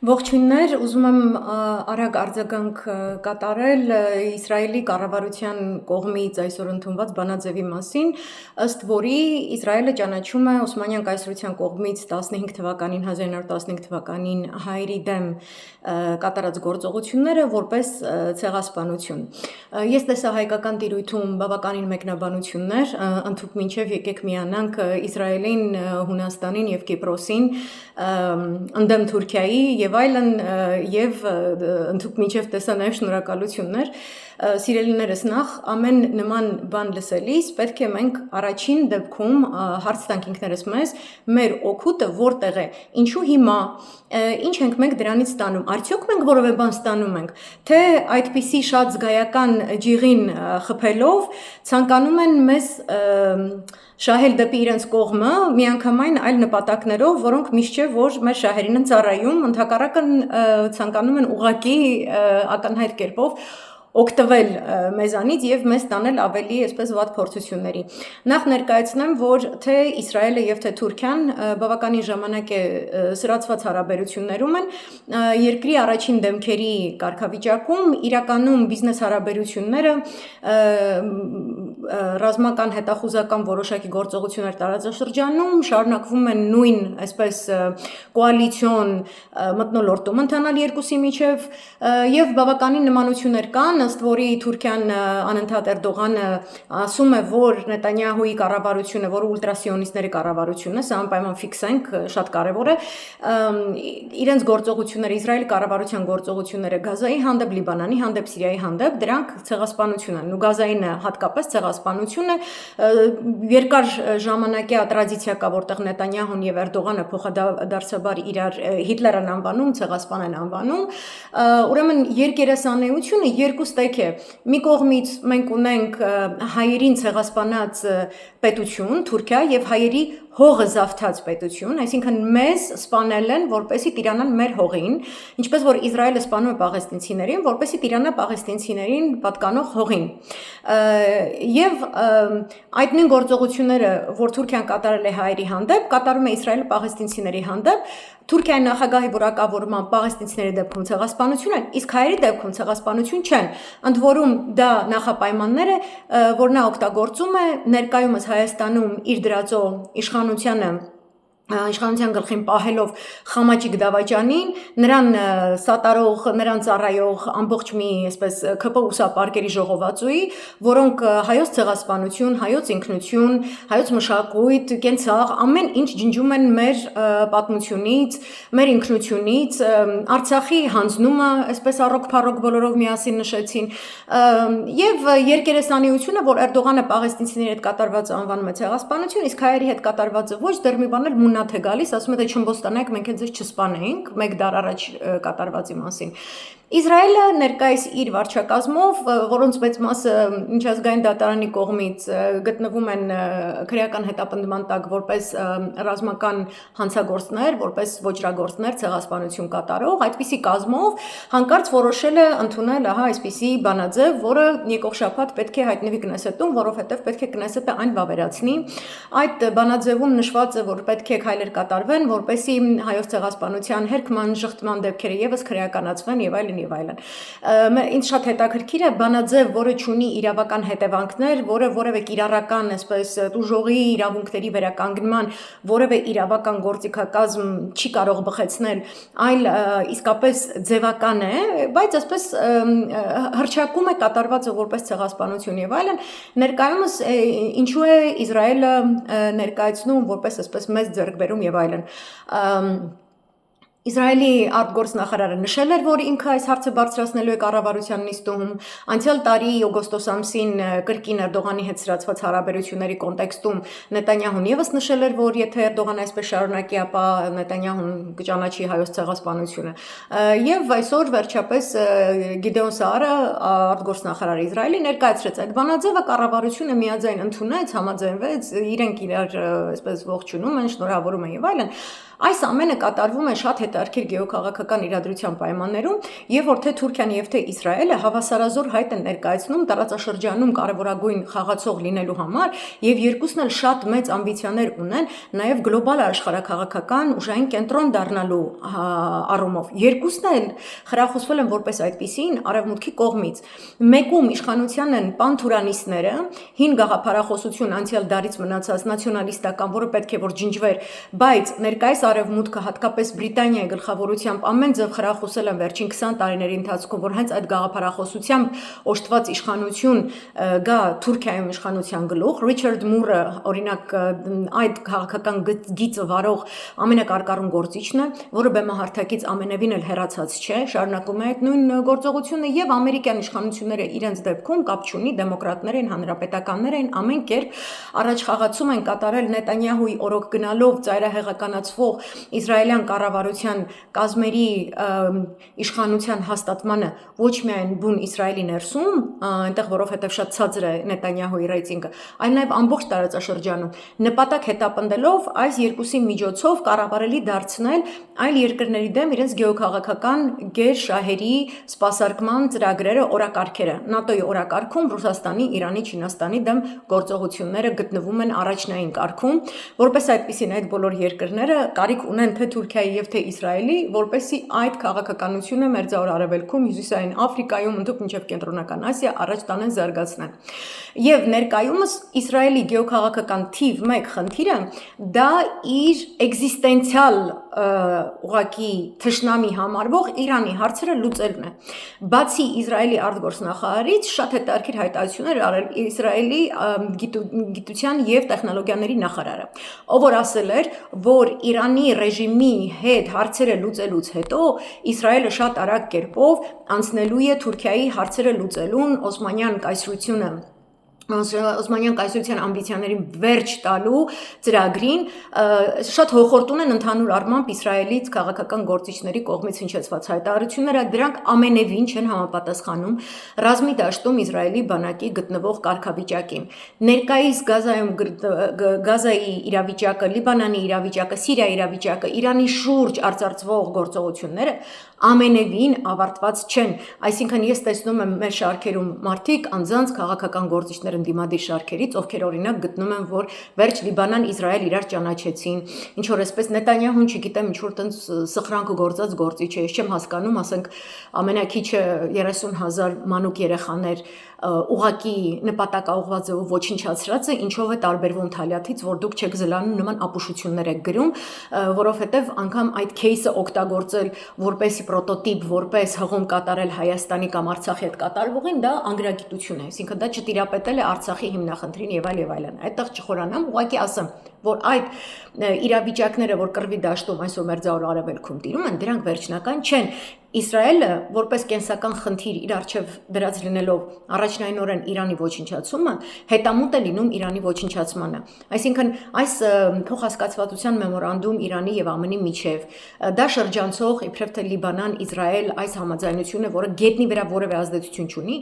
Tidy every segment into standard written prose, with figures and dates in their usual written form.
Ողջույններ, ուզում եմ արագ արձագանք կատարել Իսրայելի կառավարության կողմից այսօր ընդունված բանաձևի մասին, ըստ որի Իսրայելը ճանաչում է Օսմանյան կայսրության կողմից 1915 թվականին հայերի դեմ կատարած գործողությունները որպես ցեղասպանություն։ Ես տեսա հայկական տիրույթում բավականին մեկնաբանություններ, ընդհուպ մինչև եկեք միանանք Իսրայելին, Հունաստանին եւ Կիպրոսին ընդդեմ Թուրքիայի եւ այլն եւ ընդհուպ մինչև տեսա նաեւ շնորհակալություններ սիրելիներս նախ ամեն նման բան լսելիս պետք է մենք առաջին դեպքում հարց տանք ինքներս մեզ մեր օգուտը որտեղ է ինչու հիմա ինչ ենք մենք դրանից ստանում արդյոք մենք որևէ բան ստանում ենք թե այդպիսի շատ զգայական ջիղին խփելով ցանկանում են մեզ շահել դեպի իրենց կողմը միանգամայն այլ նպատակներով, որոնք միշտ չէ որ մեր շահերին են ծառայում, ընդհակառակն ցանկանում են ուղղակի ակնհայտ կերպով օգտվել մեզանից եւ մեզ տանել ավելի այսպես վատ փորձությունների։ Նախ ներկայացնեմ, որ թե Իսրայելը եւ թե Թուրքիան բավականին ժամանակ է սրացված հարաբերություններում են, երկրի առաջին դեմքերի կարգավիճակում իրականում բիզնես հարաբերությունները ռազմական հետախուզական որոշակի գործողություններ տարածաշրջանում շարունակվում են նույն այսպես կոալիցիոն մթնոլորտում ընթանալ երկուսի միջև եւ բավականին նմանություններ կան ըստ որի Թուրքիան անընդհատ Էրդողանը ասում է որ Նետանյահուի կառավարությունը որը ուլտրասիոնիստների կառավարությունն է սա անպայման ֆիքսենք շատ կարեւոր է իրենց գործողությունները Իսրայելի կառավարության գործողությունները Գազայի հանդեպ Լիբանանի հանդեպ Սիրիայի հանդեպ դրանք ցեղասպանություն են ու Գազայինը հատկապես ցեղասպանություն է երկար ժամանակյա տրադիցիա կա որտեղ Նետանյահուն եւ Էրդողանը փոխադարձաբար իրար Հիտլերն անվանում ցեղասպան են անվանում ուրեմն երկերեսանեությունը երկու ստեյք է մի կողմից մենք ունենք հայերին ցեղասպանած պետություն Թուրքիա եւ հայերի հողը զավթած պետություն, այսինքն մեզ սպանել են, որպեսի տիրանան մեր հողին, ինչպես որ Իսրայելը սպանում է պաղեստինցիներին, որպեսի տիրանա պաղեստինցիներին պատկանող հողին։ Եվ այդ նույն գործողությունները, որ Թուրքիան կատարել է հայերի հանդեպ, կատարում է Իսրայելը պաղեստինցիների հանդեպ, Թուրքիայի նախագահի որակավորման պաղեստինցիների դեպքում ցեղասպանություն են, իսկ հայերի դեպքում ցեղասպանություն չեն։ Ընդ որում դա նախապայմաններ է, որ նա օգտագործում է ներկայումս Հայաստանում իր դրածո իշխանության գլխին պահելով Խամաճիկ Դավաճանին, նրան սատարող, նրան ծառայող ամբողջ մի այսպես ԿՊ ուսապարկերի ժողովածուի, որոնք հայոց ցեղասպանություն, հայոց ինքնություն, հայոց մշակույթ, կենցաղ, ամեն ինչ ջնջում են մեր պատմությունից, մեր ինքնությունից, Արցախի հանձնումը, այսպես առոք-փառոք բոլորով միասին նշեցին, եւ երկերեսանիությունը, որ Էրդողանը պաղեստինցիների հետ կատարված անվանում է ցեղասպանություն, իսկ հայերի հետ կատարվածը ոչ, դեռ մի բան էլ մուննաթ է գալիս, ասում է թե չմբոստանայք, մենք էլ ձեզ չսպանեինք, մեկ դար առաջ կատարվածի մասին։ Իսրայելը ներկայիս իր վարչակազմով, որոնց մեծ մասը միջազգային դատարանի կողմից գտնվում են քրեական հետապնդման տակ որպես ռազմական հանցագործներ, որպես ոճրագործներ, ցեղասպանություն կատարող, այդպիսի կազմով հանկարծ որոշել է ընդունել ահա այսպիսի բանաձև, որը եկող շաբաթ պետք է հայտնվի Կնեսետում, որովհետև պետք է Կնեսետը այն վավերացնի։ Այդ բանաձևում նշված է, որ պետք է քայլեր կատարվեն, որպեսզի հայոց ցեղասպանության հերքման, ժխտման դեպքերը եւս քրեականացվեն եւ այլն եւ այլն։ Ինձ շատ հետաքրքիր է բանաձև, որը ունի իրավական հետևանքներ, որը որևէ կիրառական, այսպես տուժողի իրավունքների վերականգնման, որևէ իրավական գործիքակազմ չի կարող բխեցնել, այլ իսկապես ձևական է, բայց այսպես հրճակում է կատարվածը որպես ցեղասպանություն եւ այլն, ներկայումս ինչու է Իսրայելը ներկայացնում որպես այսպես մեծ ձեռքբերում եւ այլն։ Իսրայելի արտգործնախարարը նշել էր, որ ինքը այս հարցը բարձրացնելու է կառավարության նիստում, անցյալ տարի օգոստոս ամսին կրկին Էրդողանի հետ սրացված հարաբերությունների կոնտեքստում Նետանյահուն եւս նշել էր, որ եթե Էրդողանը այսպես շարունակի, ապա Նետանյահուն կճանաչի հայոց ցեղասպանությունը։ Եվ այսօր վերջապես Գիդեոն Սաարը արտգործնախարարը Իսրայելի ներկայացրեց այդ բանաձևը, կառավարությունը միաձայն ընդունեց, համաձայնվեց, իրենք իրար այսպես ողջունում են, շնորհավորում են եւ այլն։ Այս ամենը կատարվում է շատ հետաքրքիր գեոքաղաքական իրադրության պայմաններում, եւ որ թե Թուրքիան եւ թե Իսրայելը հավասարազոր հայտ են ներկայացնում տարածաշրջանում կարևորագույն խաղացող լինելու համար եւ երկուսն էլ շատ մեծ ամբիցիաներ ունեն նաեւ գլոբալ աշխարհաքաղաքական ուժային կենտրոն դառնալու առումով։ Երկուսն էլ խրախուսվել են որպես այդպիսին արևմուտքի կողմից։ Մեկում իշխանության են պանթուրանիստները, հին գաղափարախոսություն անցյալ դարից մնացած նացիոնալիստական, որը պետք է որ ջնջվեր, բայց ներկայիս արևմուտքը հատկապես Բրիտանիայի գլխավորությամբ ամեն ձև խրախուսել են վերջին 20 տարիների ընթացքում, որ հենց այդ գաղափարախոսությամբ օժտված իշխանություն գա Թուրքիայում իշխանության գլուխ։ Ռիչարդ Մուրը, օրինակ, այդ քաղաքական գիծը վարող ամենակարկառուն գործիչն է, որը բեմահարթակից ամենևին էլ հեռացած չէ, շարունակում է այդ նույն գործողությունը եւ ամերիկյան իշխանությունները իրենց դեպքում կապ չունի, դեմոկրատներ են, հանրապետականներ են, ամեն կերպ առաջխաղացում են կատարել Նետանյահուի օրոք գնալով ծայրահեղականացվող իսրայելյան կառավարության կազմերի իշխանության հաստատմանը ոչ միայն բուն Իսրայելի ներսում, այնտեղ որովհետև շատ ցածր է Նետանյահուի ռեյտինգը, այլ նաև ամբողջ տարածաշրջանում, նպատակ հետապնդելով այս երկուսի միջոցով կառավարելի դարձնել այլ երկրների դեմ իրենց գեոքաղաքական գերշահերի սպասարկման ծրագրերը, օրակարգերը։ ՆԱՏՕ-ի օրակարգում Ռուսաստանի, Իրանի, Չինաստանի դեմ գործողությունները գտնվում են առաջնային կարգում, որպես այդպիսին այդ բոլոր երկրները կարիք ունեն թե Թուրքիայի եւ թե Իսրայելի, որպեսզի այդ քաղաքականությունը Մերձավոր Արևելքում, Հյուսիսային Աֆրիկայում, ընդհանուր մինչև Կենտրոնական Ասիա առաջ տանեն, զարգացնեն։ Եվ ներկայումս Իսրայելի գեոքաղաքական թիվ 1 խնդիրը դա իր էկզիստենցիալ ուղղակի թշնամի համարվող Իրանի հարցերը լուծելն է։ Բացի Իսրայելի արտգործնախարարից շատ հետաքրքիր հայտարարություններ արել Իսրայելի գիտության եւ տեխնոլոգիաների նախարարը, ով որ ասել էր, որ Իրանի ռեժիմի հետ հարցերը լուծելուց հետո Իսրայելը շատ արագ կերպով անցնելու է Թուրքիայի հարցերը լուծելուն, Օսմանյան կայսրությունը Օսմանյան կայսրության ամբիցիաներին վերջ տալու ծրագրին շատ հոխորտուն են ընդհանուր առմամբ Իսրայելից քաղաքական գործիչների կողմից հնչեցված հայտարարությունները, դրանք ամենևին չեն համապատասխանում ռազմի դաշտում Իսրայելի բանակի գտնվող կարգավիճակին։ Ներկայիս Գազայի իրավիճակը, Լիբանանի իրավիճակը, Սիրիայի իրավիճակը, Իրանի շուրջ արծարծվող գործողությունները ամենևին ավարտված չեն։ Այսինքն ես տեսնում եմ մեր շարքերում մարդիկ անձանց քաղաքական գործիչներ ընդդիմադիր շարքերից, ովքեր օրինակ գտնում են, որ վերջ Լիբանան, Իսրայել իրար ճանաչեցին, ինչ որ այսպես Նետանյահուն, չգիտեմ, ինչ որ տենց սխրանք գործած գործիչ է, ես չեմ հասկանում, ասենք ամենակիչը 30,000 մանուկ երեխաներ ուղակի նպատակաուղված ձևով ոչնչացրած է, ինչով է տարբերվում Թալյաթից, որ դուք չեք զլանում նման ապուշություններ եք գրում, որովհետև անգամ այդ кейսը օգտագործել որպեսի պրոտոտիպ, որպես հղում կատարել Հայաստանի կամ Արցախի հետ կատարվողին, դա անգրագիտություն է, այսինքն դա չտիրապետել է Արցախի հիմնախնդրին եւ այլն։ Այդտեղ չխորանամ, ուղղակի ասեմ, որ այդ իրավիճակները, որ կռվի դաշտում այսօր Մերձավոր Արևելքում տիրում են, դրանք վերջնական չեն։ Իսրայելը որպես կենսական խնդիր իր առջև դրած լինելով առաջնայինորեն Իրանի ոչնչացումը, հետամուտ է լինում Իրանի ոչնչացմանը։ Այսինքն այս փոխհասկացվածության մեմորանդում Իրանի եւ ԱՄՆ-ի միջև դա շրջանցող իբրև թե Լիբանան, Իսրայել այս համաձայնությունը, որը գետնի վրա որևէ ազդեցություն չունի,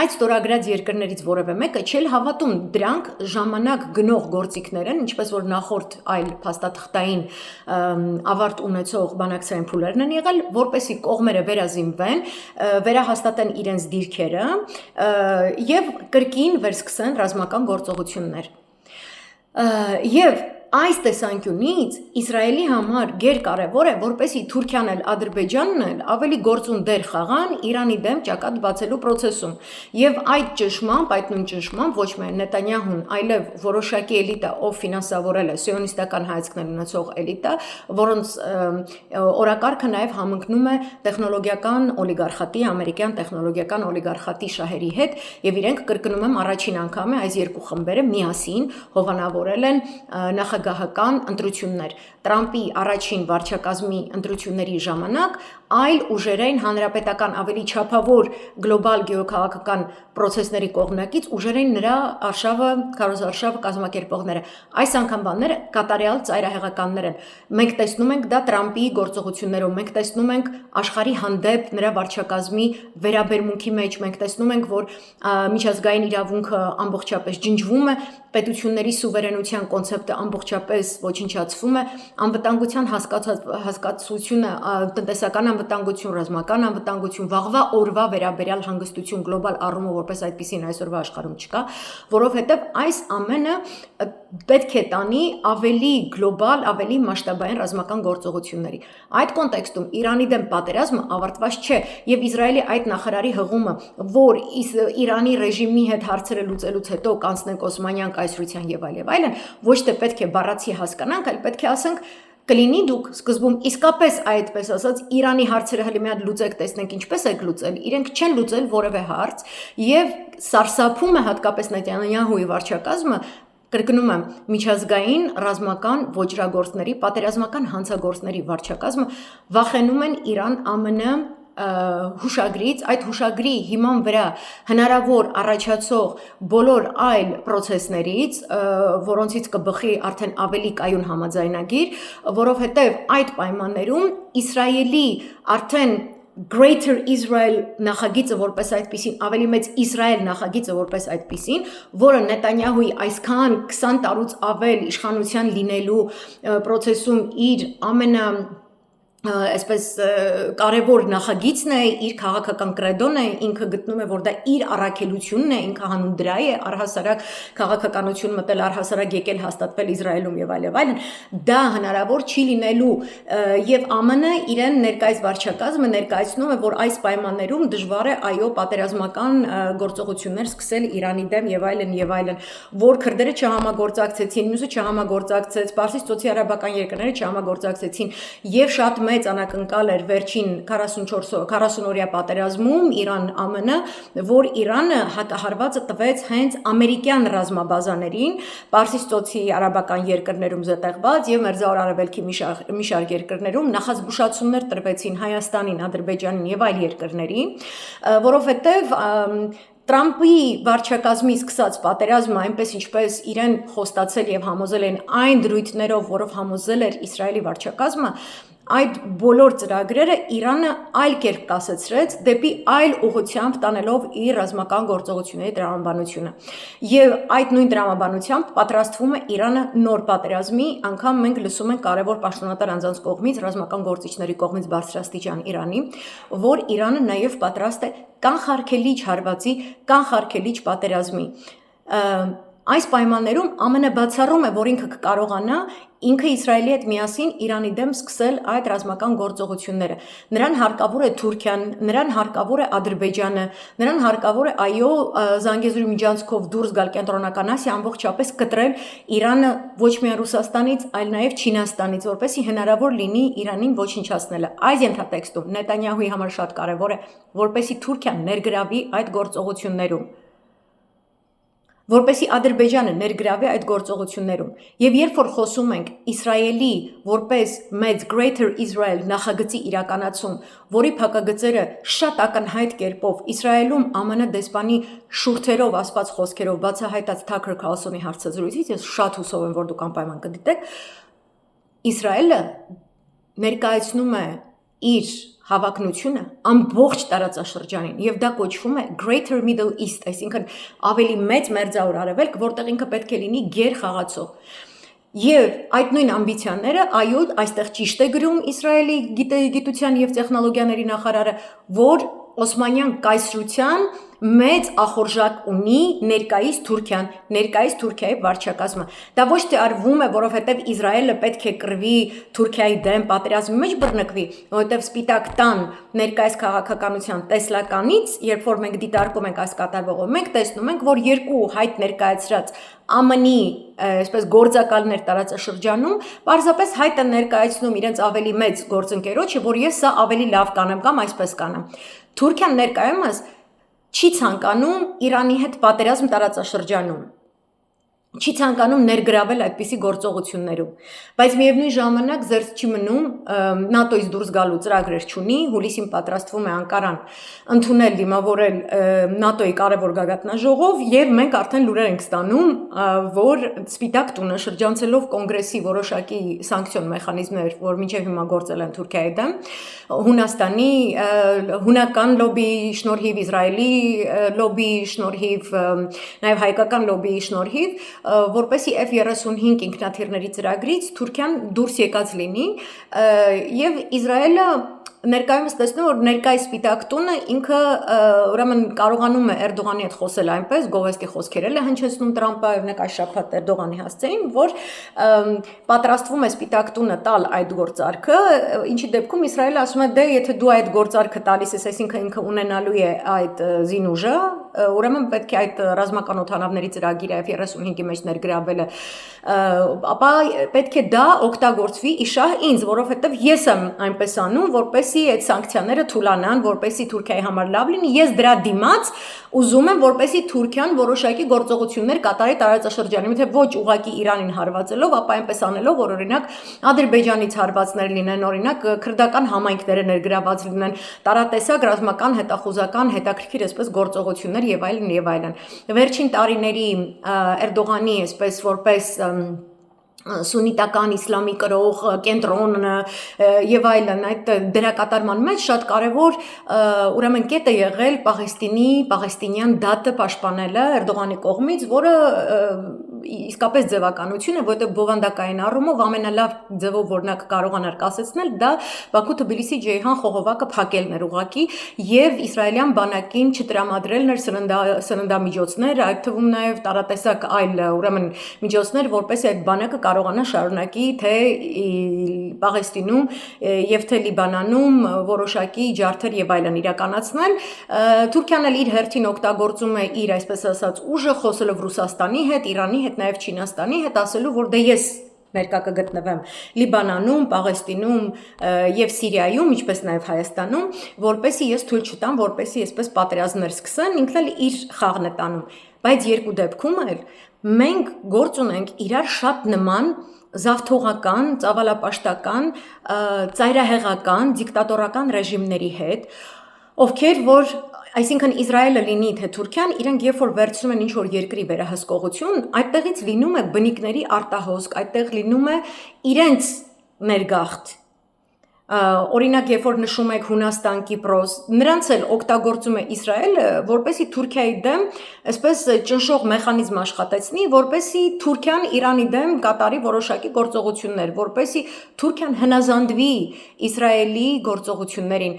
այդ ստորագրած երկրներից որևէ մեկը չէլ հավատում դրանք ժամանակ գնող գործիքներ են, ինչպես որ նախորդ այլ փաստաթղթային ավարտ ունեցող բանակցային փուլերն են եղել, որպեսի կողմերը վերազինվեն, վերահաստատեն իրենց դիրքերը եւ կրկին վերսկսեն ռազմական գործողություններ։ Եվ այս տեսանկյունից Իսրայելի համար գերկարևոր է, որպեսզի Թուրքիան էլ Ադրբեջանն էլ ավելի գործուն դեր խաղան Իրանի դեմ ճակատ բացելու process-ում։ Եվ այդ ճնշմամբ, այդ նույն ճնշմամբ ոչ միայն Նետանյահուն, այլև որոշակի էլիտա, ով ֆինանսավորել է սիոնիստական հայացքներ ունեցող էլիտա, որոնց օրակարգը նաև համընկնում է տեխնոլոգիական օլիգարխատի, ամերիկյան տեխնոլոգիական օլիգարխատի շահերի հետ, եւ իրենք կրկնում եմ առաջին անգամ է այս երկու խմբերը միասին հովանավորել են նախագահական ընտրություններ։ Տրամպի առաջին վարչակազմի ընտրությունների ժամանակ այլ ուժերային հանրապետական ավելի չափավոր գլոբալ գեոքաղաքական process-ների կողմնակից ուժերային նրա արշավը, քարոզարշավը կազմակերպողները։ Այս անգամ բաները կատարյալ ծայրահեղականներ են։ Մենք տեսնում ենք դա Տրամպի գործողություններով, մենք տեսնում ենք աշխարհի հանդեպ նրա վարչակազմի վերաբերմունքի մեջ, մենք տեսնում ենք, որ միջազգային իրավունքը ամբողջապես ջնջվում է, պետությունների սուվերենության կոնցեպտը ամբողջապես ամբողջապես ոչնչացվում է, անվտանգության հասկացությունը, տնտեսական անվտանգություն, ռազմական անվտանգություն, վաղվա օրվա վերաբերյալ հանգստություն գլոբալ առումով որպես այդպեսին այսօրվա աշխարհում չկա, որովհետև այս ամենը պետք է տանի ավելի գլոբալ, ավելի մասշտաբային ռազմական գործողությունների։ Այդ կոնտեքստում Իրանի դեմ պատերազմը ավարտված չէ եւ Իսրայելի այդ նախարարի հղումը, որ Իրանի ռեժիմի հետ հարցերը լուծելուց հետո կանցնենք Օսմանյան կայսրության եւ այլն, ոչ թե պետք է բառացի հասկանանք, այլ պետք է ասենք կլինի դուք սկզբում իսկապես այդպես ասած Իրանի հարցերը հələ մի հատ լուծեք, տեսնենք ինչպես եք լուծել, իրենք չեն լուծել որևէ հարց եւ սարսափում է հատկապես Նետանյահուի վարչակազմը, կրկնում եմ, միջազգային ռազմական ոճրագործների, պատերազմական հանցագործների վարչակազմը վախենում են Իրան-ԱՄՆ հուշագրից, այդ հուշագրի հիման վրա հնարավոր առաջացող բոլոր այլ պրոցեսներից, որոնցից կբխի արդեն ավելի կայուն համաձայնագիր, որովհետև այդ պայմաններում Իսրայելի արդեն Greater Israel նախագիծը որպես այդպիսին, ավելի մեծ Իսրայել նախագիծը որպես այդպիսին, որը Նետանյահուի այսքան 20 տարուց ավել իշխանության լինելու պրոցեսում իր այսպես կարևոր նախագիծն է, իր քաղաքական կրեդոն է, ինքը գտնում է, որ դա իր առաքելությունն է, ինքը հանուն դրա է առհասարակ քաղաքականություն մտել, առհասարակ եկել հաստատվել Իսրայելում եւ այլն, դա հնարավոր չի լինելու եւ ԱՄՆ իրեն ներկայիս վարչակազմը ներկայացնում է, որ այս պայմաններում դժվար է այո պատերազմական գործողություններ սկսել Իրանի դեմ եւ այլն, որ քրդերը չհամագործակցեցին, մյուսը չհամագործակցեց, Պարսից ծոցի արաբական երկրները չհամագործակցեցին եւ շատ մեծ անակնկալ էր վերջին 40-օրյա պատերազմում Իրան-ԱՄՆ, որ Իրանը հակահարվածը տվեց հենց ամերիկյան ռազմաբազաներին, Պարսից ծոցի արաբական երկրներում զտեղված եւ Մերձավոր Արևելքի մի շարք երկրներում նախազգուշացումներ տրվեցին Հայաստանին, Ադրբեջանին եւ այլ երկրներին, որովհետեւ Տրամպի վարչակազմի սկսած պատերազմը այնպես ինչպես իրեն խոստացել եւ համոզել են այն դրույթներով, որով համոզել էր Իսրայելի վարչակազմը, այդ բոլոր ծրագրերը Իրանը այլ կերպ կասեցրեց դեպի այլ ուղղությամբ տանելով իր ռազմական գործողությունների տրամաբանությունը։ Եվ այդ նույն տրամաբանությամբ պատրաստվում է Իրանը նոր պատերազմի, անգամ մենք լսում ենք կարևոր պաշտոնատար անձանց կողմից, ռազմական գործիչների կողմից բարձրաստիճան Իրանի, որ Իրանը նաև պատրաստ է կանխարգելիչ հարվածի, կանխարգելիչ պատերազմի։ Այս պայմաններում ԱՄՆ բացառում է, որ ինքը կկարողանա ինքը Իսրայելի հետ միասին Իրանի դեմ սկսել այդ ռազմական գործողությունները։ Նրան հարկավոր է Թուրքիան, նրան հարկավոր է Ադրբեջանը, նրան հարկավոր է այո Զանգեզուրի միջանցքով դուրս գալ Կենտրոնական Ասիա, ամբողջապես կտրել Իրանը ոչ միայն Ռուսաստանից, այլ նաև Չինաստանից, որպեսզի հնարավոր լինի Իրանին ոչնչացնելը։ Այս ենթատեքստում Նետանյահուի համար շատ կարևոր է, որպեսզի Թուրքիան ներգրավի այդ գործողություններում, որպեսզի Ադրբեջանը ներգրավի այդ գործողություններում։ Եվ երբ որ խոսում ենք Իսրայելի որպես մեծ Greater Israel նախագծի իրականացում, որի փակագծերը շատ ակնհայտ կերպով Իսրայելում ԱՄՆ դեսպանի շուրթերով ասված խոսքերով բացահայտած Թաքր Քարլսոնի հարցազրույցից, ես շատ հուսով եմ, որ դուք անպայման կդիտեք, Իսրայելը ներկայացնում է իր հավակնությունը ամբողջ տարածաշրջանին եւ դա կոչվում է Greater Middle East, այսինքն ավելի մեծ Մերձավոր Արևելք, որտեղ ինքը պետք է լինի գերխաղացող։ Եվ այդ նույն ամբիցիաները, այո, այստեղ ճիշտ է գրում Իսրայելի գիտության եւ տեխնոլոգիաների նախարարը, որ Օսմանյան կայսրության մեծ ախորժակ ունի ներկայիս Թուրքիան, ներկայիս Թուրքիայի վարչակազմը։ Դա ոչ թե արվում է, որովհետև Իսրայելը պետք է կռվի Թուրքիայի դեմ, պատերազմի մեջ բռնկվի, որովհետև Սպիտակ տան ներկայիս քաղաքականության տեսլականից, երբ որ մենք դիտարկում ենք այս կատարվողը, մենք տեսնում ենք, որ երկու հայտ ներկայացրած ԱՄՆ-ի այսպես գործակալներ տարածաշրջանում պարզապես հայտ են ներկայացնում իրենց ավելի մեծ գործընկերոջը, որ ես սա ավելի լավ կանեմ կամ այսպես կանեմ։ Թուրքիան ներկայումս չի ցանկանում Իրանի հետ պատերազմ տարածաշրջանում, չի ցանկանում ներգրավել այդպիսի գործողություններում, բայց միևնույն ժամանակ զերծ չի մնում ՆԱՏՕ-ից դուրս գալու ծրագրեր չունի, հուլիսին պատրաստվում է Անկարան ընդունել դիմավորել ՆԱՏՕ-ի կարևոր գագաթնաժողով եւ մենք արդեն լուրեր ենք ստանում, որ Սպիտակ տունը շրջանցելով կոնգրեսի որոշակի սանկցիոն մեխանիզմներ, որ մինչեւ հիմա գործել են Թուրքիայի դեմ, Հունաստանի հունական լոբիի շնորհիվ, Իսրայելի լոբիի շնորհիվ, նաեւ հայկական լոբիի շնորհիվ որպեսի F-35 ինքնաթիռների ծրագրից Թուրքիան դուրս եկած լինի եւ Իսրայելը ներկայումս տեսնում որ ներկայ սպիտակ տունը ինքը ուրեմն կարողանում է Էրդողանի հետ խոսել այնպես գովեստի խոսքեր էլ է հնչեցնում Տրամպը եւ նեք այս շաբաթ Էրդողանի հասցեին որ պատրաստվում է սպիտակ տունը տալ այդ գործարքը ինչի դեպքում Իսրայելը ասում է դե եթե դու այդ գործարքը տալիս ես այսինքն ինքը ունենալու է այդ զինուժը ուրեմն պետք է այդ ռազմական օդանավների ծրագիրը F-35-ի մեջ ներգրավելը ապա պետք է դա օգտագործվի իշահ ինձ որովհետեւ ես եմ այնպես անում որպեսի այդ սանկցիաները թուլանան որպեսի Թուրքիայի համար լավ լինի ես դրա դիմաց ուզում եմ որպեսի Թուրքիան որոշակի գործողություններ կատարի տարածաշրջանում եթե ոչ ուղակի Իրանին հարվածելով ապա այնպես անելով որ օրինակ Ադրբեջանից հարվածներ լինեն օրինակ քրդական համայնքները ներգրաված լինեն տարատեսակ ռազմական հետախուզական հետաքրքիր այսպես գործողություններ եւ այլն եւ այլն վերջին տարիների Էրդողանի այսպես որպես սունիտական իսլամի կրող կենտրոն եւ այլն այդ դերակատարման մեջ շատ կարեւոր ուրեմն կետ է եղել պաղեստինյան դատը պաշտպանելը Էրդողանի կողմից, որը իսկապես ձևականություն է, որտեղ բովանդակային առումով ամենալավ ձևով որ նա կարողանար կասեցնել, դա Բաքու-Թբիլիսի Ջեյհան խողովակը փակելն էր ուղղակի եւ իսրայելյան բանակին չտրամադրելն էր սննդամիջոցներ, այդ թվում նաեւ տարատեսակ այլ ուրեմն միջոցներ, որպես այդ բանակը կարողանա շարունակի թե Պաղեստինում եւ թե Լիբանանում որոշակի ջարդեր եւ այլն իրականացնել Թուրքիան էլ իր հերթին օգտագործում է իր այսպես ասած ուժը խոսելով Ռուսաստանի հետ, Իրանի հետ, նաեւ Չինաստանի հետ ասելու որ դե ես ներկա կգտնվեմ Լիբանանում, Պաղեստինում եւ Սիրիայում, ինչպես նաեւ Հայաստանում, որպեսի ես թույլ չտամ, որպեսի այսպես պատերազմներ սկսեն, ինքն էլ իր խաղն է տանում, բայց երկու դեպքում էլ մենք գործ ունենք իրար շատ նման զավթողական, ծավալապաշտական, ծայրահեղական, դիկտատորական ռեժիմների հետ, ովքեր որ այսինքն Իսրայելը լինի թե Թուրքիան, իրենք երբ որ վերցնում են ինչ-որ երկրի վերահսկողություն, այդտեղից լինում է բնիկների արտահոսք, այդտեղ լինում է իրենց ներգաղթ օրինակ երբ որ նշում եք Հունաստան, Կիպրոս, նրանց էլ օգտագործում է Իսրայելը, որպեսի Թուրքիայի դեմ այսպես ճնշող մեխանիզմ աշխատեցնի, որպեսի Թուրքիան Իրանի դեմ կատարի որոշակի գործողություններ, որպեսի Թուրքիան հնազանդվի Իսրայելի գործողություններին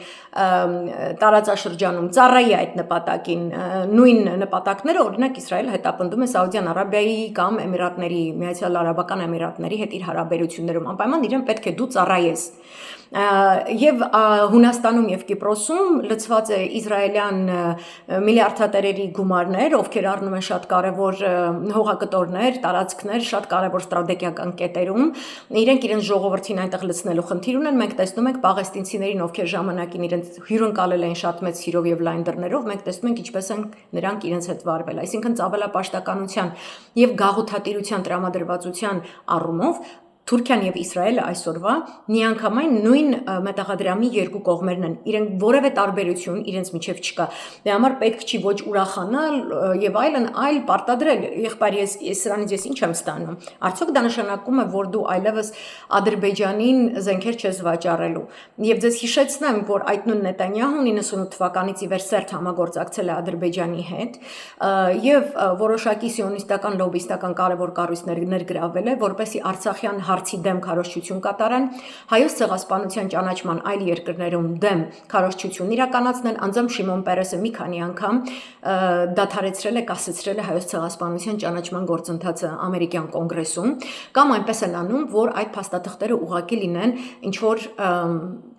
տարածաշրջանում, ծառայի այդ նպատակին, նույն նպատակները օրինակ Իսրայելը հետապնդում է Սաուդյան Արաբիայի կամ Էմիրատների, Միացյալ Արաբական Էմիրատների հետ իր հարաբերություններում, անպայման իրեն պետք է դու ծառայես Եվ Հունաստանում եւ Կիպրոսում լցված է իսրայելյան միլիարդատերերի գումարներ, ովքեր առնում են շատ կարևոր հողակտորներ, տարածքներ, շատ կարևոր ստրատեգիական կետերում, իրենք իրենց ժողովրդին այնտեղ լցնելու խնդիր ունեն, մենք տեսնում ենք պաղեստինցիներին, ովքեր ժամանակին իրենց հյուրընկալել են շատ մեծ սիրով եւ լայն դռներով, մենք տեսնում ենք ինչպես են նրանք իրենց հետ վարվել, այսինքն ծավալապաշտականության եւ գաղութատիրության տրամադրվածության առումով Թուրքիան եւ Իսրայելը այսօրվա միանգամայն նույն մետաղադրամի երկու կողմերն են։ Իրենք որևէ տարբերություն իրենց միջև չկա։ Դե համար պետք չի ոչ ուրախանալ եւ այլն, այլ պարտադրել։ Եղբայր ես սրանից ինչ եմ ստանում։ Արդյոք դա նշանակում է, որ դու այլևս Ադրբեջանին զենքեր չես վաճառելու։ Եվ ձեզ հիշեցնեմ, որ այդ նույն Նետանյահուն 98 թվականից ի վեր սերտ համագործակցել է Ադրբեջանի հետ եւ որոշակի սիոնիստական լոբիստական կարևոր կառույցներ ներգրավել է, որպեսզի Արցախյան հարցի դեմ քարոզչություն կատարեն, հայոց ցեղասպանության ճանաչման այլ երկրներում դեմ քարոզչություն իրականացնեն, անձամբ Շիմոն Պերեսը մի քանի անգամ դադարեցրել է, կասեցրել է հայոց ցեղասպանության ճանաչման գործընթացը ամերիկյան կոնգրեսում, կամ այնպես են անում, որ այդ փաստաթղթերը ուղղակի լինեն ինչ որ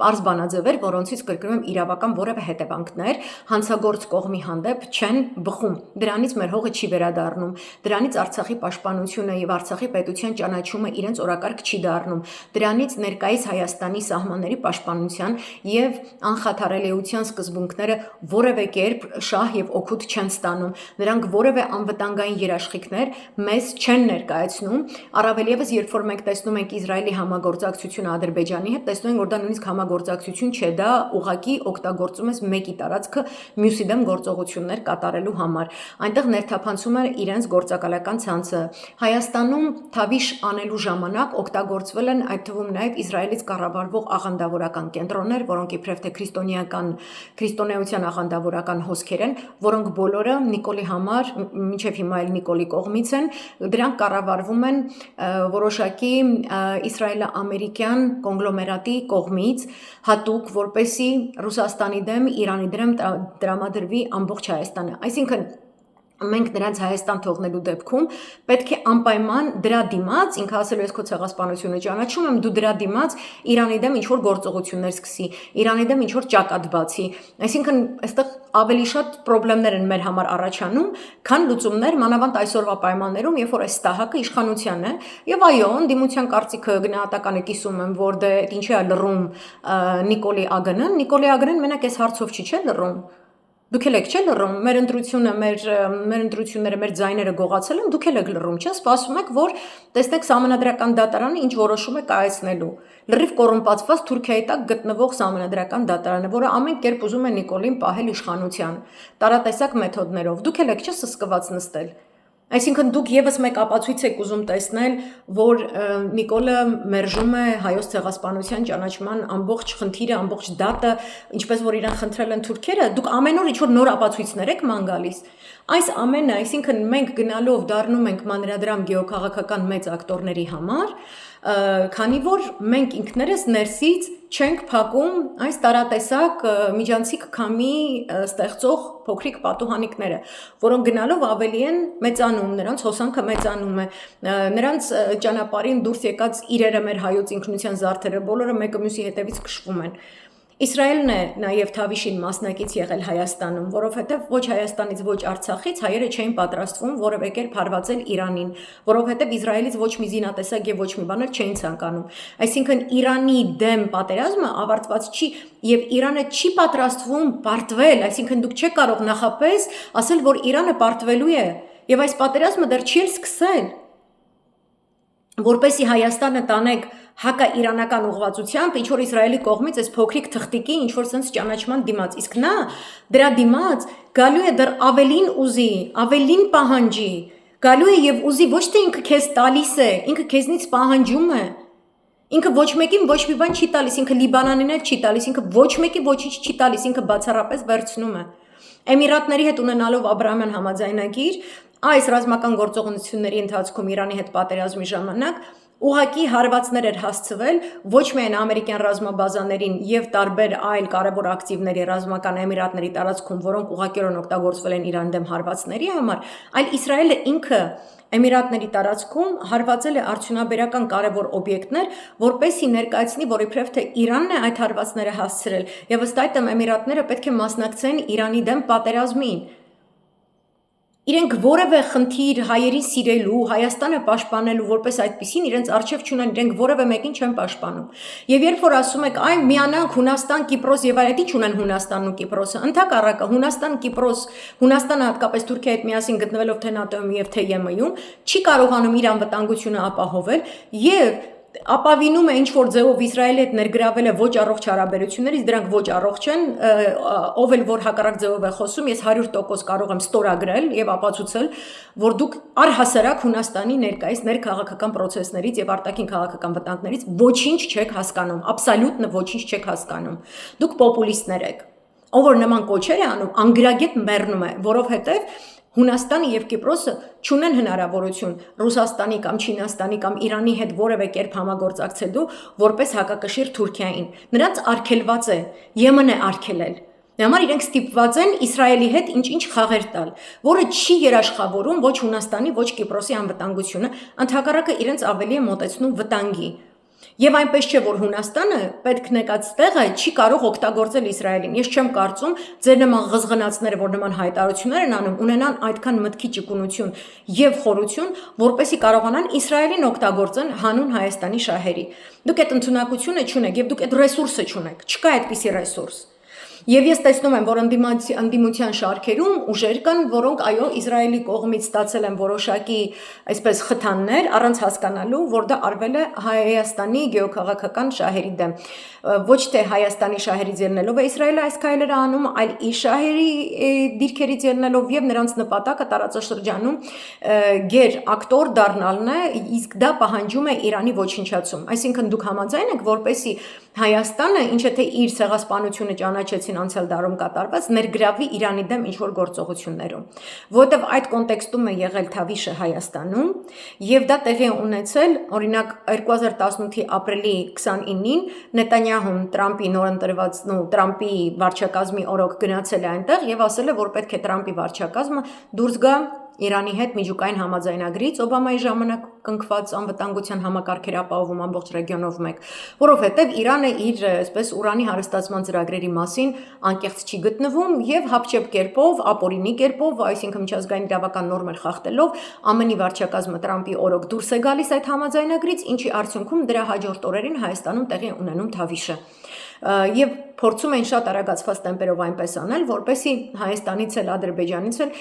պարզ բանաձևեր, որոնցից կրկնում եմ իրավական որևէ հետևանքներ հանցագործ կողմի հանդեպ չեն բխում։ Դրանից մեր հողը չի վերադառնում, դրանից Արցախի պաշտպանությունը եւ Արցախի պետության ճանաչումը իրենց օրակարգ չի դառնում, դրանից ներկայիս Հայաստանի սահմանների պաշտպանության եւ անխաթարելիության սկզբունքները որևէ կերպ շահ եւ օգուտ չեն ստանում, նրանք որևէ անվտանգային երաշխիքներ մեզ չեն ներկայացնում, առավել եւս երբ որ մենք տեսնում ենք Իսրայելի համագործակցությունը Ադրբեջանի հետ, տեսնում ենք որ դա նույնիսկ համագործակցություն չէ, դա ուղղակի օգտագործում ես մեկի տարածքը մյուսի դեմ գործողություններ կատարելու համար, այնտեղ ներթափանցում է իրենց գործակալական ցանցը, Հայաստանում թավիշ անելու ժամանակ ժամանակ օգտագործվել են այդ թվում նաև Իսրայելից կառավարվող աղանդավորական կենտրոններ, որոնք իբրև թե քրիստոնեության աղանդավորական հոսքեր են, որոնք բոլորը Նիկոլի համար, մինչև հիմա էլ Նիկոլի կողմից են, դրանք կառավարվում են որոշակի իսրայելա-ամերիկյան կոնգլոմերատի կողմից հատուկ, որպեսզի Ռուսաստանի դեմ, Իրանի դեմ տրամադրվի ամբողջ Հայաստանը, այսինքն մենք նրանց Հայաստան թողնելու դեպքում պետք է անպայման դրա դիմաց, ինքը ասելու ես քո ցեղասպանությունը ճանաչում եմ, դու դրա դիմաց Իրանի դեմ ինչ-որ գործողություններ սկսի, Իրանի դեմ ինչ-որ ճակատ բացի, այսինքն այստեղ ավելի շատ խնդիրներ են մեր համար առաջանում, քան լուծումներ, մանավանդ այսօրվա պայմաններում, երբ որ այս ստահակը իշխանության է, եւ այո, ընդդիմության կարծիքը գնահատականը կիսում եմ, որ դե ինչի է լռում Նիկոլի ԱԳՆ-ն մենակ այս հարցով չի չէ լռում։ Դուք եք չէ լռում, մեր ընտրությունները, մեր ձայները գողացել են, դուք եք լռում, չէ՞, սպասում եք, որ տեսնեք Սահմանադրական դատարանը ինչ որոշում է կայացնելու։ Լրիվ կոռումպացված Թուրքիայի տակ գտնվող Սահմանադրական դատարանը, որը ամեն կերպ ուզում է Նիկոլին պահել իշխանության, տարատեսակ մեթոդներով, դուք եք չէ՞ սսկված նստել։ Այսինքն դուք եւս մեկ ապացույց եք ուզում տեսնել, որ Նիկոլը մերժում է հայոց ցեղասպանության ճանաչման ամբողջ խնդիրը, ամբողջ դատը, ինչպես որ իրեն խնդրել են թուրքերը, դուք ամեն օր ինչ-որ նոր ապացույցներ եք ման գալիս։ Այս ամենը, այսինքն մենք գնալով դառնում ենք մանրադրամ գեոքաղաքական մեծ ակտորների համար, քանի որ մենք ինքներս ներսից չենք փակում այս տարատեսակ միջանցիկ քամի ստեղծող փոքրիկ պատուհանիկները, որոնք գնալով ավելի են մեծանում, նրանց հոսանքը մեծանում է, նրանց ճանապարհին դուրս եկած իրերը մեր հայոց ինքնության զարդերը բոլորը մեկը մյուսի հետևից քշվում են։ Իսրայելն է նաև Թավիշին մասնակից եղել Հայաստանում, որովհետև ոչ Հայաստանից, ոչ Արցախից հայերը չէին պատրաստվում որևէ կերպ հարվածել Իրանին, որովհետև Իսրայելից ոչ մի զինատեսակ եւ ոչ մի բան չէին ցանկանում։ Այսինքն Իրանի դեմ պատերազմը ավարտված չի եւ Իրանը չի պատրաստվում պարտվել, այսինքն դուք չեք կարող նախապես ասել, որ Իրանը պարտվելու է եւ այս պատերազմը դեռ չի սկսել, որպեսի Հայաստանը տանեք հակաիրանական ուղղվածությամբ, ինչ որ Իսրայելի կողմից այս փոքրիկ թղթիկի ինչ որ sense ճանաչման դիմաց, իսկ նա դրա դիմաց գալու է դեռ ավելին ուզի, ավելին պահանջի, գալու է եւ ուզի ոչ թե ինքը քեզ տալիս է, ինքը քեզնից պահանջում է, ինքը ոչ մեկին ոչ մի բան չի տալիս, ինքը Լիբանանին էլ չի տալիս, ինքը ոչ մեկի ոչինչ չի տալիս, ինքը բացառապես վերցնում է։ Էմիրատների հետ ունենալով Աբրահամյան համաձայնագիր, այս ռազմական գործողությունների ընթացքում Իրանի հետ պատերազմի ժամանակ ուղղակի հարվածներ էր հասցվել ոչ միայն ամերիկյան ռազմաբազաներին եւ տարբեր այլ կարևոր ակտիվների ռազմական Էմիրատների տարածքում, որոնք ուղղակիորեն օգտագործվել են Իրանի դեմ հարվածների համար, այլ Իսրայելը ինքը Էմիրատների տարածքում հարվածել է արդյունաբերական կարևոր օբյեկտներ, որպեսզի ներկայացնի, որ իբրև թե Իրանն է այդ հարվածները հասցրել, եւ ըստ այդմ Էմիրատները պետք է մասնակցեն Իրանի դեմ պատերազմին։ Իրենք որևէ խնդիր հայերին սիրելու, Հայաստանը պաշտպանելու որպես այդպեսին իրենց արժև չունեն, իրենք որևէ մեկին չեն պաշտպանում։ Եվ երբ որ ասում եք, այ միանանք Հունաստան, Կիպրոս եւ այլ, ինչ ունեն Հունաստանն ու Կիպրոսը, ընդհակառակը Հունաստան, Կիպրոս, Հունաստանը հատկապես Թուրքիայի հետ միասին գտնվելով թե ՆԱՏՕ-ում եւ թե ԵՄ-ում, չի կարողանում իր անվտանգությունը ապահովել եւ ապավինում է ինչ-որ ձևով Իսրայելի հետ ներգրավել է ոչ առողջ հարաբերություններից, դրանք ոչ առողջ են, ով էլ որ հակառակ ձևով է խոսում, ես 100% կարող եմ ստորագրել եւ ապացուցել, որ դուք առհասարակ Հունաստանի ներկայիս ներքաղաքական process-ներից եւ արտաքին քաղաքական վտանգներից ոչինչ չեք հասկանում, աբսոլյուտն ոչինչ չեք հասկանում։ Դուք պոպուլիստներ եք, ով որ նման կոչեր է անում, անգրագետ մեռնում է, որովհետեւ Հունաստանը եւ Կիպրոսը չունեն հնարավորություն Ռուսաստանի կամ Չինաստանի կամ Իրանի հետ որևէ կերպ համագործակցելու որպես հակակշիռ Թուրքիային։ Նրանց արգելված է, ԵՄ-ն է արգելել։ Դրա համար իրենք ստիպված են Իսրայելի հետ ինչ-ինչ խաղեր տալ, որը չի երաշխավորում ոչ Հունաստանի, ոչ Կիպրոսի անվտանգությունը, ընդհակառակը իրենց ավելի է մոտեցնում վտանգի։ Եվ այնպես չէ, որ Հունաստանը պետք նեկած տեղը չի կարող օգտագործել Իսրայելին։ Ես չեմ կարծում, ձեր նման ղզղնացները, որ նման հայտարարություններ են անում, ունենան այդքան մտքի ճկունություն եւ խորություն, որպեսզի կարողանան Իսրայելին օգտագործեն հանուն Հայաստանի շահերի։ Դուք այդ ընդունակությունը չունեք եւ դուք այդ ռեսուրսը չունեք։ Չկա այդպիսի ռեսուրս։ Եվ ես տեսնում եմ, որ ընդդիմության շարքերում ուժեր կան, որոնք այո Իսրայելի կողմից ստացել են որոշակի այսպես խթաններ, առանց հասկանալու, որ դա արվել է Հայաստանի գեոքաղաքական շահերի դեմ։ Ոչ թե Հայաստանի շահերից ելնելով է Իսրայելը այս քայլերը անում, այլ իր շահերի դիրքերից ելնելով եւ նրանց նպատակը տարածաշրջանում գեր ակտոր դառնալն է, իսկ դա պահանջում է Իրանի ոչնչացում։ Այսինքն դուք համաձայն եք, որպեսզի Հայաստանը, ինչը թե իր ցեղասպանությունը ճանաչեցին անցյալ դարում կատարված, ներգրավի Իրանի դեմ ինչ-որ գործողություններում, որովհետև այդ կոնտեքստում է եղել Թավիշը Հայաստանում, եւ դա տեղի է ունեցել, օրինակ 2018-ի ապրիլի 29-ին Նետանյահուն Տրամպի նորընտրված Տրամպի վարչակազմի օրոք գնացել է այնտեղ եւ ասել է, որ պետք է Տրամպի վարչակազմը դուրս գա Իրանի հետ միջուկային համաձայնագրից, Օբամայի ժամանակ կնքված անվտանգության համակարգեր ապահովում ամբողջ ռեգիոնով մեկ, որովհետև Իրանը իր այսպես ուրանի հարստացման ծրագրերի մասին անկեղծ չի գտնվում եւ հապճեպ կերպով, ապօրինի կերպով, այսինքն միջազգային իրավական նորմեր խախտելով, ԱՄՆ-ի վարչակազմը Տրամպի օրոք դուրս է գալիս այդ համաձայնագրից, ինչի արդյունքում դրա հաջորդ օրերին Հայաստանում տեղի ունենում Թավիշը։ Եվ փորձում են շատ արագացված տեմպերով այնպես անել, որպեսզի Հայաստանից էլ Ադրբեջանից էլ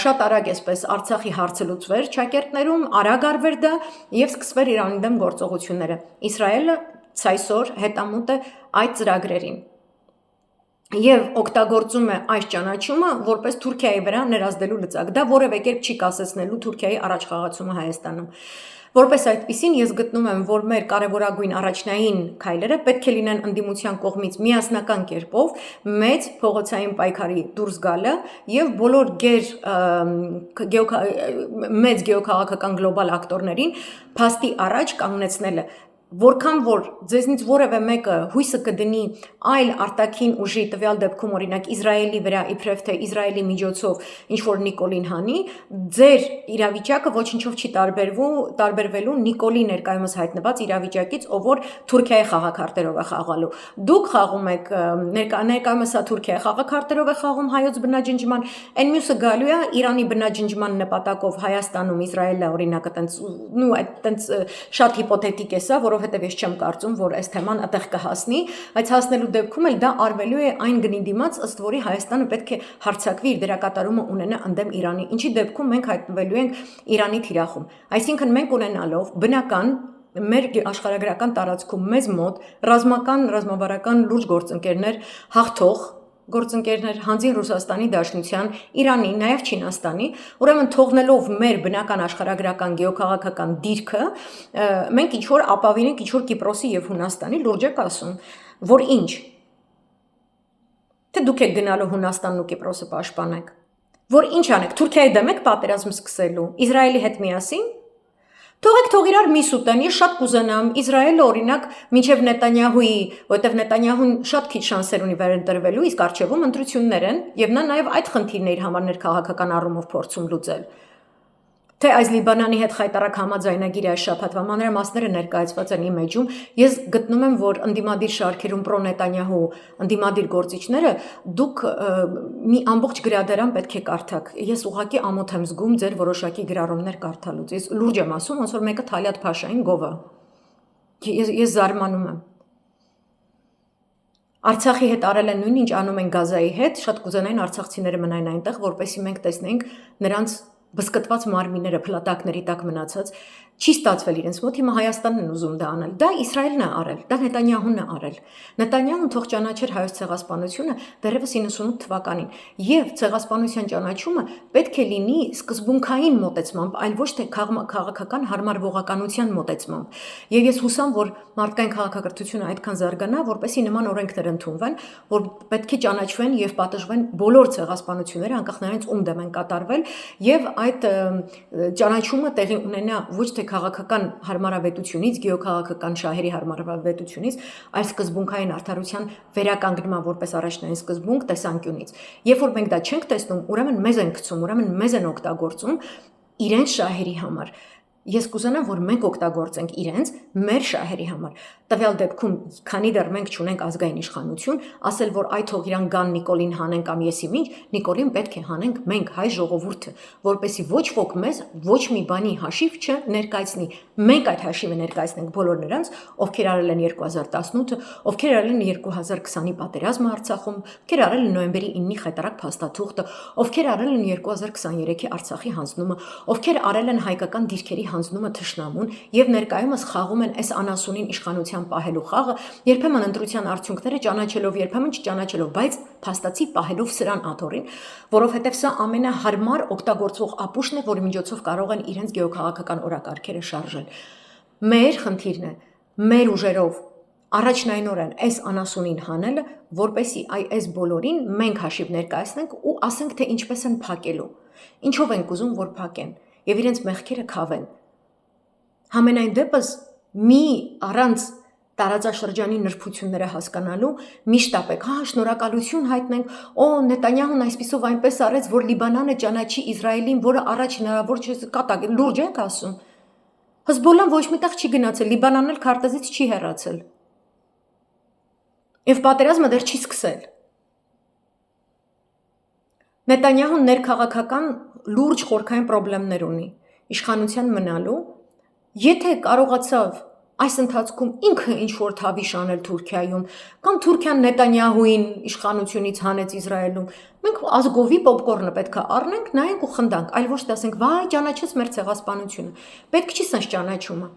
շատ արագ այսպես Արցախի հարցը լուծվեր ճակերտներում, արագ արվեր դա եւ սկսվեր Իրանի դեմ գործողությունները։ Իսրայելը ցայսօր հետամուտ է այդ ծրագրերին եւ օգտագործում է այս ճանաչումը որպես Թուրքիայի վրա ներազդելու լծակ։ Դա որևէ կերպ չի կասեցնելու Թուրքիայի առաջխաղացումը Հայաստանում։ Որպես այդպիսին ես գտնում եմ, որ մեր կարևորագույն առաջնային քայլերը պետք է լինեն ընդդիմության կողմից միասնական կերպով մեծ փողոցային պայքարի դուրս գալը եւ բոլոր մեծ գեոքաղաքական գլոբալ ակտորներին փաստի առաջ կանգնեցնելը։ Որքան որ ձեզնից որևէ մեկը հույսը կդնի այլ արտաքին ուժի տվյալ դեպքում օրինակ Իսրայելի վրա իբրև թե Իսրայելի միջոցով ինչ որ Նիկոլին հանի, ձեր իրավիճակը ոչինչով չի տարբերվելու Նիկոլի ներկայումս հայտնված իրավիճակից, ով որ Թուրքիայի խաղաքարտերով է խաղալու։ Դուք խաղում եք ներկայումս Թուրքիայի խաղաքարտերով է խաղում հայոց բնաջնջման, այն մյուսը գալու է Իրանի բնաջնջման նպատակով Հայաստանում Իսրայելը օրինակ այտենց շատ հիպոթետիկ է սա, որովհետև ես չեմ կարծում, որ այս թեման այդտեղ կհասնի, բայց հասնելու դեպքում էլ դա արվելու է այն գնի դիմաց, ըստ որի Հայաստանը պետք է հարձակվի իր դերակատարումը ունենա ընդդեմ Իրանի, ինչի դեպքում մենք հայտնվելու ենք Իրանի թիրախում։ Այսինքն մենք ունենալով բնական մեր աշխարհագրական տարածքում մեզ մոտ ռազմավարական լուրջ գործընկերներ հաղթող գործընկերներ հանձին Ռուսաստանի Դաշնության, Իրանի, նաև Չինաստանի, ուրեմն թողնելով մեր բնական աշխարհագրական գեոքաղաքական դիրքը, մենք ինչ որ ապավինենք ինչ որ Կիպրոսի եւ Հունաստանի լուրջ եք ասում, որ ինչ։ Թե դուք եք գնալու Հունաստանն ու Կիպրոսը պաշտպանեք, որ ինչ անեք, Թուրքիայի դեմ եք պատերազմ սկսելու, Իսրայելի հետ միասին։ Թող իրար միս ուտեն, ես շատ կուզենամ Իսրայելը օրինակ մինչև Նետանյահուի, որտեղ Նետանյահուն շատ քիչ շանսեր ունի վերընտրվելու, իսկ առջևում ընտրություններ են, եւ նա նաեւ այդ խնդիրն է իր համար ներքաղաքական առումով փորձում լուծել։ Թե այս Լիբանանի հետ խայտարակ համաձայնագիրը այս շաբաթվա մանրամասները ներկայացված են իմեջում, ես գտնում եմ, որ ընդդիմադիր շարքերում պրո-Նետանյահու ընդդիմադիր գործիչները դուք մի ամբողջ գրադարան պետք է կարդաք։ Ես ուղղակի ամոթ եմ զգում ձեր որոշակի գրառումներ կարդալուց։ Ես լուրջ եմ ասում, ոնց որ մեկը Թալյատ Փաշային գով է։ Ես զարմանում եմ։ Արցախի հետ արել են նույն ինչ անում են Գազայի հետ, շատ կուզենային արցախցիները մնային այնտեղ, որպեսզի մենք տեսնենք նրանց բսկտված մարմինները փլատակների տակ մնացած, չի ստացվել իրենց մոտ, հիմա Հայաստանն են ուզում դա անել, դա Իսրայելն է արել, դա Նետանյահուն է արել, Նետանյահուն թող ճանաչեր հայոց ցեղասպանությունը դեռևս 98 թվականին, եւ ցեղասպանության ճանաչումը պետք է լինի սկզբունքային մոտեցմամբ, այլ ոչ թե քաղաքական հարմարվողականության մոտեցմամբ, եւ ես հուսամ, որ մարդկային քաղաքակրթությունը այդքան զարգանա, որպեսզի նման օրենքներ ընդունվեն, որ պետք է ճանաչվեն եւ պատժվեն բոլոր ցեղասպանությունները, անկախ նրանից ում դեմ են կատարվել, եւ այդ ճանաչումը տեղի ունենա ոչ թե քաղաքական հարմարավետությունից, գեոքաղաքական շահերի հարմարավետությունից, այլ սկզբունքային արդարության վերականգնման որպես առաջնային սկզբունք տեսանկյունից։ Երբ որ մենք դա չենք տեսնում, ուրեմն մեզ են գցում, ուրեմն մեզ են օգտագործում իրենց շահերի համար։ ես կուզենամ, որ մենք օգտագործենք իրենց մեր շահերի համար։ Տվյալ դեպքում, քանի դեռ մենք չունենք ազգային իշխանություն, ասել, որ այ թող իրան գան Նիկոլին հանեն կամ եսիմինչ, Նիկոլին պետք է հանենք մենք հայ ժողովուրդը, որպեսզի ոչ ոք մեզ ոչ մի բանի հաշիվ չներկայացնի։ Մենք այդ հաշիվը ներկայացնենք բոլոր նրանց, ովքեր արել են 2018-ը, ովքեր արել են 2020-ի պատերազմը Արցախում, ովքեր արել են նոյեմբերի 9-ի խայտարակ փաստաթուղթը, ովքեր արել են 2023-ի Արցախի հանձնումը, ովքեր արել են հայկական դիրքերի հանձնումը թշնամուն եւ ներկայումս խաղում են այս անասունին իշխանության պահելու խաղը, երբեմն ընտրության արդյունքները ճանաչելով, երբեմն չճանաչելով, բայց փաստացի պահելով սրան աթոռին, որովհետեւ սա ամենահարմար օգտագործվող ապուշն է, որի միջոցով կարող են իրենց գեոքաղաքական օրակարգերը շարժել։ Մեր խնդիրն է, մեր ուժերով առաջնայինորեն այս անասունին հանելը, որպեսի այս բոլորին մենք հաշիվ ներկայացնենք ու ասենք, թե ինչպես են փակելու, ինչով են ուզում, որ փակեն եւ իրենց մեղքերը քավեն։ Համենայն դեպս մի առանց տարածաշրջանի նրբությունները հասկանալու միշտ ապեք, շնորհակալություն հայտնենք, Նետանյահուն այսպիսով այնպես արեց, որ Լիբանանը ճանաչի Իսրայելին, որը առաջ հնարավոր չէ կատակ, լուրջ ենք ասում։ Հզբոլլան ոչ միտեղ չի գնացել, Լիբանանն էլ քարտեզից չի հեռացել։ Եվ պատերազմը դեռ չի սկսել։ Նետանյահուն ներքաղաքական լուրջ խորքային խնդիրներ ունի իշխանության մնալու, եթե կարողացավ այս ընթացքում ինքը ինչ-որ թավիշ անել Թուրքիայում, կամ Թուրքիան Նետանյահուին իշխանությունից հանեց Իսրայելում, մենք ազգովի պոպկորնը պետք է առնենք, նայենք ու խնդանք, այլ ոչ թե ասենք, վայ, ճանաչեց մեր ցեղասպանությունը։ Պետք չի սենց ճանաչումը։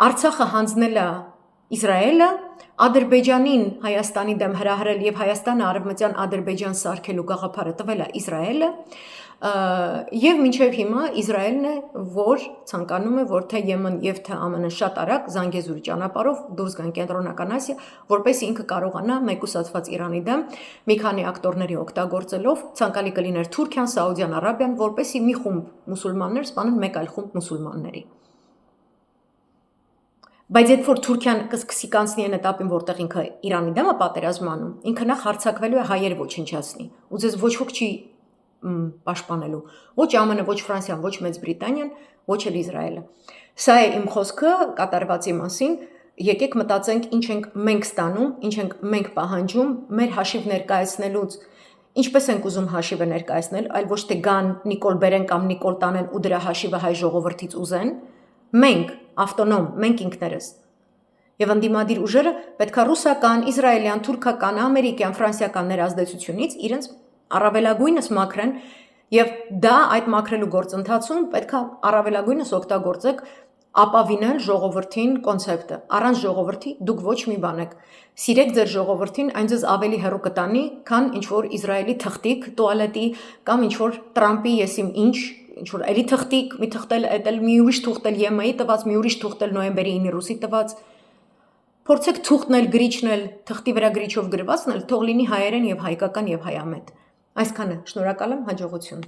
Արցախը հանձնել է Իսրայելը, Ադրբեջանին Հայաստանի դեմ հրահրել եւ Հայաստանը արևմտյան Ադրբեջան սարքելու գաղափարը տվել է Իսրայելը, եւ մինչեւ հիմա Իսրայելն է, որ ցանկանում է, որ թե Եմեն եւ թե ԱՄՆ շատ արագ Զանգեզուրի ճանապարհով դուրս գան կենտրոնական Ասիա, որպեսզի ինքը կարողանա մեկուսացված Իրանի դեմ մի քանի ակտորների օգտագործելով ցանկալի կլիներ Թուրքիան, Սաուդյան Արաբիան, որպեսզի մի խումբ մուսուլմաններ սպանեն մեկ այլ խումբ մուսուլմանների։ Բայց երբ որ Թուրքիան կսկսի կանցնի այն этаպին, որտեղ ինքը Իրանի դեմ է պատերազմ անում, ինքը նախ հարձակվելու է հայերը ոչնչացնի։ Ու ձեզ ոչ ոք չի պաշտպանելու։ Ոչ ԱՄՆ, ոչ Ֆրանսիան, ոչ Մեծ Բրիտանիան, ոչ էլ Իսրայելը։ Սա է իմ խոսքը կատարվածի մասին։ Եկեք մտածենք, ինչ ենք մենք ստանում, ինչ ենք մենք պահանջում մեր հաշիվ ներկայացնելուց։ Ինչպես ենք ուզում հաշիվը ներկայացնել, այլ ոչ թե գան Նիկոլ բերեն կամ Նիկոլ տանեն ու դրա հաշիվը հայ ժողովրդից ուզեն։ Մենք ավտոնոմ, մենք ինքներս։ Եվ ընդդիմադիր ուժերը պետքա ռուսական, իսրայելյան, թուրքական, ամերիկյան, ֆրանսիական ներազդեցությունից իրենց առավելագույնս մաքրեն եւ դա այդ մաքրելու գործընթացում պետքա առավելագույնս օգտագործեք ապավինել ժողովրդին կոնցեպտը։ Առանց ժողովրդի դուք ոչ մի բան եք։ Սիրեք ձեր ժողովրդին, այն ձեզ ավելի հեռու կտանի, քան ինչ որ Իսրայելի թղթիկ, տուալետի կամ ինչ որ Տրամպի եսիմ ինչ-որ էլի թղթիկ, մի թղթել էտել, մի ուրիշ թուղթել ԵՄ-ի տված, մի ուրիշ թուղթել նոյեմբերի 9-ի ռուսի տված։ Փորձեք թուղթնել, գրիչնել, թղթի վրա գրիչով գրվածնել, թող լինի հայերեն եւ հայկական եւ հայամետ։ Այսքանը, շնորհակալ եմ, հաջողություն։